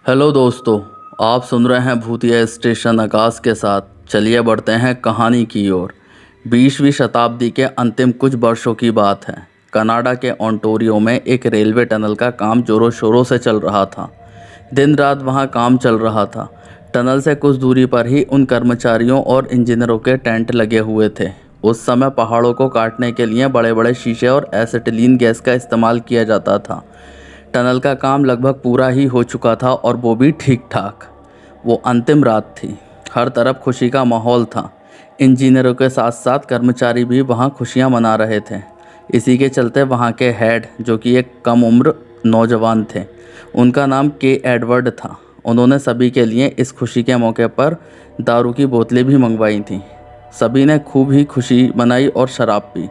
Hello दोस्तों, आप सुन रहे हैं भूतिया स्टेशन आकाश के साथ। चलिए बढ़ते हैं कहानी की ओर। 20वीं शताब्दी के अंतिम कुछ वर्षों की बात है। कनाडा के ओंटारियो में एक रेलवे टनल का काम जोरों शोरों से चल रहा था। दिन रात वहां काम चल रहा था। टनल से कुछ दूरी पर ही उन कर्मचारियों और इंजीनियरों के टेंट लगे हुए थे। उस समय पहाड़ों को काटने के लिए बड़े बड़े शीशे और एसिटिलीन गैस का इस्तेमाल किया जाता था। टनल का काम लगभग पूरा ही हो चुका था और वो भी ठीक ठाक। वो अंतिम रात थी। हर तरफ खुशी का माहौल था। इंजीनियरों के साथ साथ कर्मचारी भी वहाँ खुशियाँ मना रहे थे। इसी के चलते वहाँ के हेड, जो कि एक कम उम्र नौजवान थे, उनका नाम के एडवर्ड था, उन्होंने सभी के लिए इस खुशी के मौके पर दारू की बोतलें भी मंगवाई थीं। सभी ने खूब ही खुशी मनाई और शराब पी।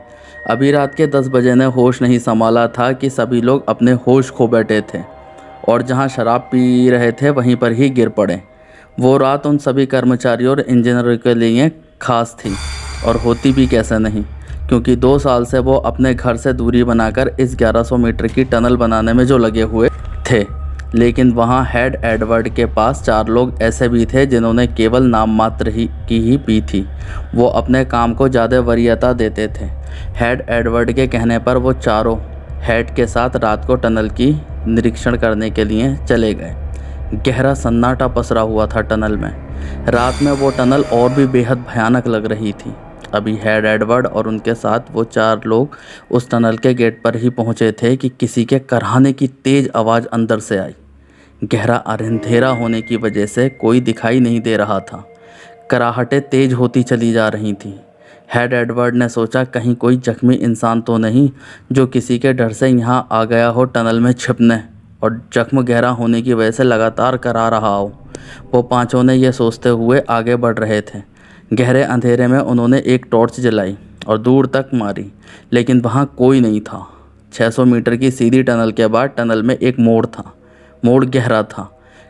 अभी रात के 10 बजे ने होश नहीं संभाला था कि सभी लोग अपने होश खो बैठे थे और जहां शराब पी रहे थे वहीं पर ही गिर पड़े। वो रात उन सभी कर्मचारियों और इंजीनियरों के लिए खास थी, और होती भी कैसे नहीं, क्योंकि 2 साल से वो अपने घर से दूरी बनाकर इस 1100 मीटर की टनल बनाने में जो लगे हुए थे। लेकिन वहाँ हेड एडवर्ड के पास 4 लोग ऐसे भी थे जिन्होंने केवल नाम मात्र ही पी थी। वो अपने काम को ज़्यादा वरीयता देते थे। हेड एडवर्ड के कहने पर वो चारों हेड के साथ रात को टनल की निरीक्षण करने के लिए चले गए। गहरा सन्नाटा पसरा हुआ था टनल में। रात में वो टनल और भी बेहद भयानक लग रही थी। अभी हेड एडवर्ड और उनके साथ वो 4 लोग उस टनल के गेट पर ही पहुंचे थे कि किसी के कराहने की तेज़ आवाज़ अंदर से आई। गहरा अंधेरा होने की वजह से कोई दिखाई नहीं दे रहा था। कराहटें तेज होती चली जा रही थीं। हेड एडवर्ड ने सोचा, कहीं कोई जख्मी इंसान तो नहीं जो किसी के डर से यहाँ आ गया हो टनल में छिपने, और जख्म गहरा होने की वजह से लगातार करा रहा हो। वो पांचों ने यह सोचते हुए आगे बढ़ रहे थे। गहरे अंधेरे में उन्होंने एक टॉर्च जलाई और दूर तक मारी, लेकिन वहाँ कोई नहीं था। 600 मीटर की सीधी टनल के बाद टनल में एक मोड़ था। मोड़ गहरा था।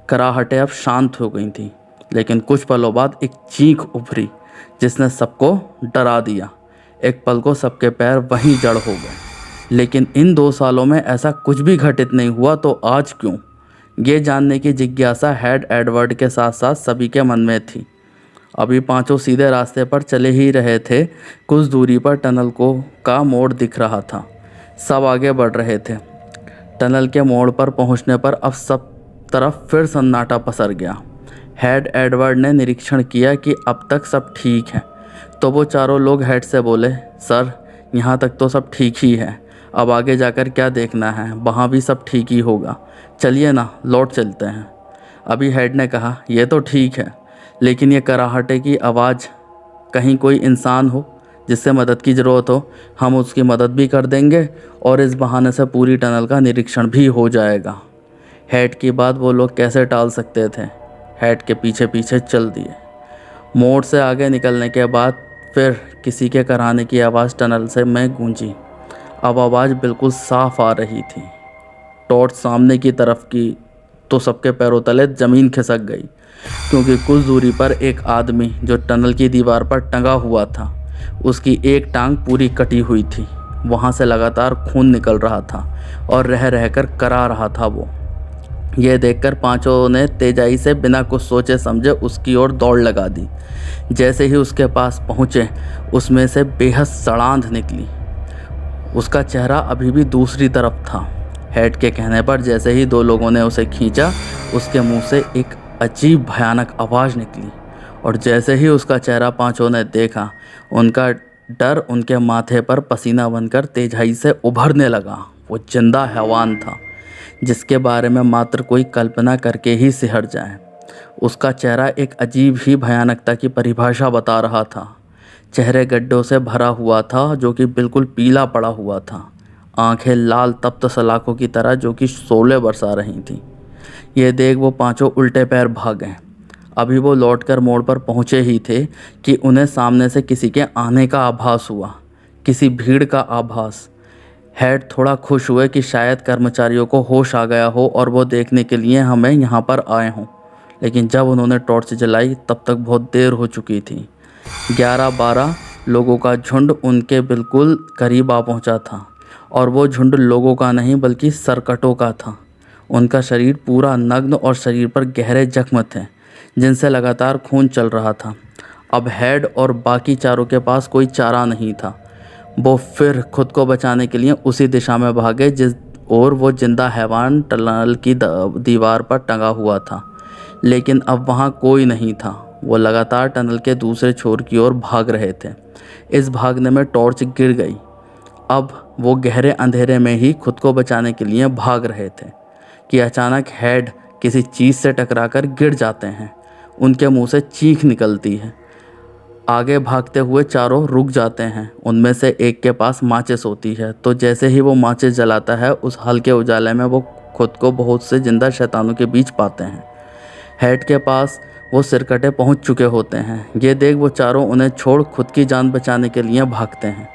कराहटें अब शांत हो गई थीं, लेकिन कुछ पलों बाद एक चीख उभरी जिसने सबको डरा दिया। एक पल को सबके पैर वहीं जड़ हो गए। लेकिन इन 2 सालों में ऐसा कुछ भी घटित नहीं हुआ, तो आज क्यों? ये जानने की जिज्ञासा हेड एडवर्ड के साथ साथ सभी के मन में थी। अभी पांचों सीधे रास्ते पर चले ही रहे थे। कुछ दूरी पर टनल का मोड़ दिख रहा था। सब आगे बढ़ रहे थे। टनल के मोड़ पर पहुंचने पर अब सब तरफ फिर सन्नाटा पसर गया। हेड एडवर्ड ने निरीक्षण किया कि अब तक सब ठीक है, तो वो चारों लोग हेड से बोले, सर, यहाँ तक तो सब ठीक ही है। अब आगे जाकर क्या देखना है, वहाँ भी सब ठीक ही होगा। चलिए ना, लौट चलते हैं। अभी हेड ने कहा, ये तो ठीक है, लेकिन ये कराहटे की आवाज़, कहीं कोई इंसान हो जिससे मदद की ज़रूरत हो, हम उसकी मदद भी कर देंगे और इस बहाने से पूरी टनल का निरीक्षण भी हो जाएगा। हेड की बात वो लोग कैसे टाल सकते थे। हेड के पीछे पीछे चल दिए। मोड़ से आगे निकलने के बाद फिर किसी के कराहने की आवाज़ टनल से में गूंजी। अब आवाज़ बिल्कुल साफ आ रही थी। टॉर्च सामने की तरफ की तो सबके पैरों तले ज़मीन खिसक गई, क्योंकि कुछ दूरी पर एक आदमी जो टनल की दीवार पर टंगा हुआ था, उसकी एक टांग पूरी कटी हुई थी। वहाँ से लगातार खून निकल रहा था और रह रहकर करा रहा था वो। यह देखकर पांचों ने तेजाई से बिना कुछ सोचे समझे उसकी ओर दौड़ लगा दी। जैसे ही उसके पास पहुँचे, उसमें से बेहद सड़ांध निकली। उसका चेहरा अभी भी दूसरी तरफ था। हेड के कहने पर जैसे ही 2 लोगों ने उसे खींचा, उसके मुंह से एक अजीब भयानक आवाज़ निकली, और जैसे ही उसका चेहरा पांचों ने देखा, उनका डर उनके माथे पर पसीना बनकर तेजाई से उभरने लगा। वो जिंदा हैवान था जिसके बारे में मात्र कोई कल्पना करके ही सिहर जाए। उसका चेहरा एक अजीब ही भयानकता की परिभाषा बता रहा था। चेहरे गड्ढों से भरा हुआ था जो कि बिल्कुल पीला पड़ा हुआ था। आंखें लाल तप्त सलाखों की तरह जो कि शोले बरसा रही थीं। ये देख वो पांचों उल्टे पैर भागे। अभी वो लौटकर मोड़ पर पहुंचे ही थे कि उन्हें सामने से किसी के आने का आभास हुआ, किसी भीड़ का आभास। हेड थोड़ा खुश हुए कि शायद कर्मचारियों को होश आ गया हो और वो देखने के लिए हमें यहाँ पर आए हों। लेकिन जब उन्होंने टॉर्च जलाई, तब तक बहुत देर हो चुकी थी। 11-12 लोगों का झुंड उनके बिल्कुल करीब आ पहुँचा था, और वो झुंड लोगों का नहीं बल्कि सरकटों का था। उनका शरीर पूरा नग्न और शरीर पर गहरे जख्म थे जिनसे लगातार खून चल रहा था। अब हेड और बाकी चारों के पास कोई चारा नहीं था। वो फिर खुद को बचाने के लिए उसी दिशा में भागे जिस ओर वो जिंदा हैवान टनल की दीवार पर टंगा हुआ था। लेकिन अब वहाँ कोई नहीं था। वो लगातार टनल के दूसरे छोर की ओर भाग रहे थे। इस भागने में टॉर्च गिर गई। अब वो गहरे अंधेरे में ही खुद को बचाने के लिए भाग रहे थे कि अचानक हेड किसी चीज़ से टकराकर गिर जाते हैं। उनके मुंह से चीख निकलती है। आगे भागते हुए चारों रुक जाते हैं। उनमें से एक के पास माचिस होती है, तो जैसे ही वो माचिस जलाता है उस हल्के उजाले में वो खुद को बहुत से जिंदा शैतानों के बीच पाते हैं। हेड के पास वो सिरकटे पहुंच चुके होते हैं। ये देख वो चारों उन्हें छोड़ खुद की जान बचाने के लिए भागते हैं।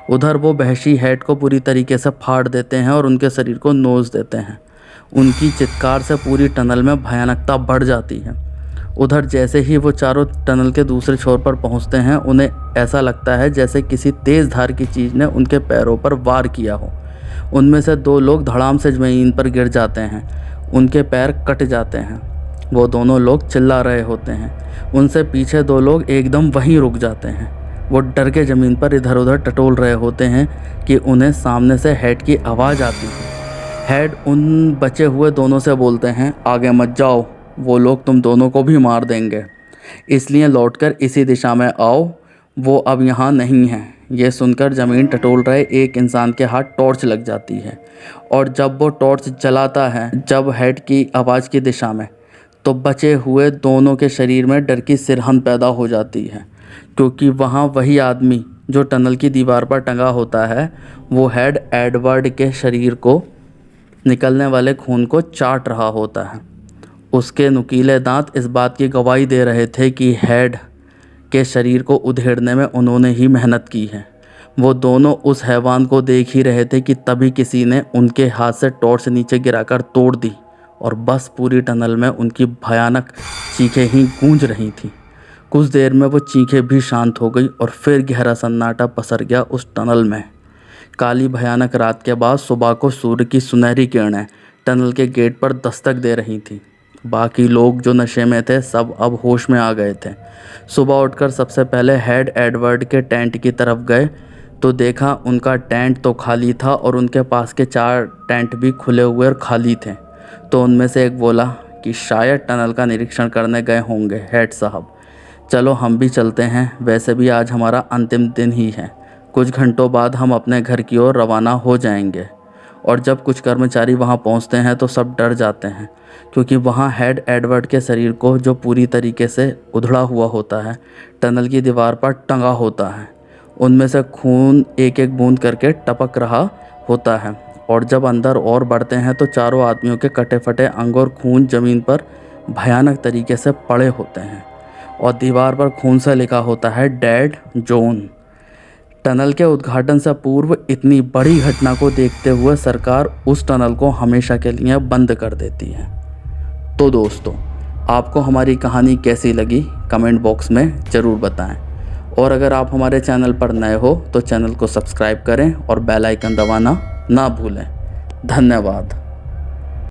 उधर वो वहशी हेड को पूरी तरीके से फाड़ देते हैं और उनके शरीर को नोच देते हैं। उनकी चित्कार से पूरी टनल में भयानकता बढ़ जाती है। उधर जैसे ही वो चारों टनल के दूसरे छोर पर पहुंचते हैं उन्हें ऐसा लगता है जैसे किसी तेज़ धार की चीज़ ने उनके पैरों पर वार किया हो। उनमें से 2 लोग धड़ाम से ज़मीन पर गिर जाते हैं। उनके पैर कट जाते हैं। वो दोनों लोग चिल्ला रहे होते हैं। उनसे पीछे 2 लोग एकदम वहीं रुक जाते हैं। वो डर के ज़मीन पर इधर उधर टटोल रहे होते हैं कि उन्हें सामने से हेड की आवाज़ आती है। हेड उन बचे हुए दोनों से बोलते हैं, आगे मत जाओ, वो लोग तुम दोनों को भी मार देंगे, इसलिए लौटकर इसी दिशा में आओ, वो अब यहाँ नहीं है। ये सुनकर ज़मीन टटोल रहे एक इंसान के हाथ टॉर्च लग जाती है और जब वो टॉर्च जलाता है जब हेड की आवाज़ की दिशा में, तो बचे हुए दोनों के शरीर में डर की सिरहन पैदा हो जाती है, क्योंकि वहाँ वही आदमी जो टनल की दीवार पर टंगा होता है वो हेड एडवर्ड के शरीर को निकलने वाले खून को चाट रहा होता है। उसके नुकीले दांत इस बात की गवाही दे रहे थे कि हेड के शरीर को उधेड़ने में उन्होंने ही मेहनत की है। वो दोनों उस हैवान को देख ही रहे थे कि तभी किसी ने उनके हाथ से टॉर्च नीचे गिराकर तोड़ दी और बस पूरी टनल में उनकी भयानक चीखें ही गूंज रही थीं। कुछ देर में वो चीखें भी शांत हो गई और फिर गहरा सन्नाटा पसर गया उस टनल में। काली भयानक रात के बाद सुबह को सूर्य की सुनहरी किरणें टनल के गेट पर दस्तक दे रही थीं। बाकी लोग जो नशे में थे सब अब होश में आ गए थे। सुबह उठकर सबसे पहले हेड एडवर्ड के टेंट की तरफ गए तो देखा उनका टेंट तो खाली था और उनके पास के 4 टेंट भी खुले हुए और खाली थे। तो उनमें से एक बोला कि शायद टनल का निरीक्षण करने गए होंगे हेड साहब, चलो हम भी चलते हैं, वैसे भी आज हमारा अंतिम दिन ही है। कुछ घंटों बाद हम अपने घर की ओर रवाना हो जाएंगे। और जब कुछ कर्मचारी वहां पहुंचते हैं तो सब डर जाते हैं, क्योंकि वहां हेड एडवर्ड के शरीर को जो पूरी तरीके से उधड़ा हुआ होता है टनल की दीवार पर टंगा होता है। उनमें से खून एक एक बूंद करके टपक रहा होता है। और जब अंदर और बढ़ते हैं तो चारों आदमियों के कटे फटे अंग और खून ज़मीन पर भयानक तरीके से पड़े होते हैं और दीवार पर खून से लिखा होता है डेड जोन। टनल के उद्घाटन से पूर्व इतनी बड़ी घटना को देखते हुए सरकार उस टनल को हमेशा के लिए बंद कर देती है। तो दोस्तों, आपको हमारी कहानी कैसी लगी कमेंट बॉक्स में ज़रूर बताएं। और अगर आप हमारे चैनल पर नए हो तो चैनल को सब्सक्राइब करें और बेल आइकन दबाना ना भूलें। धन्यवाद।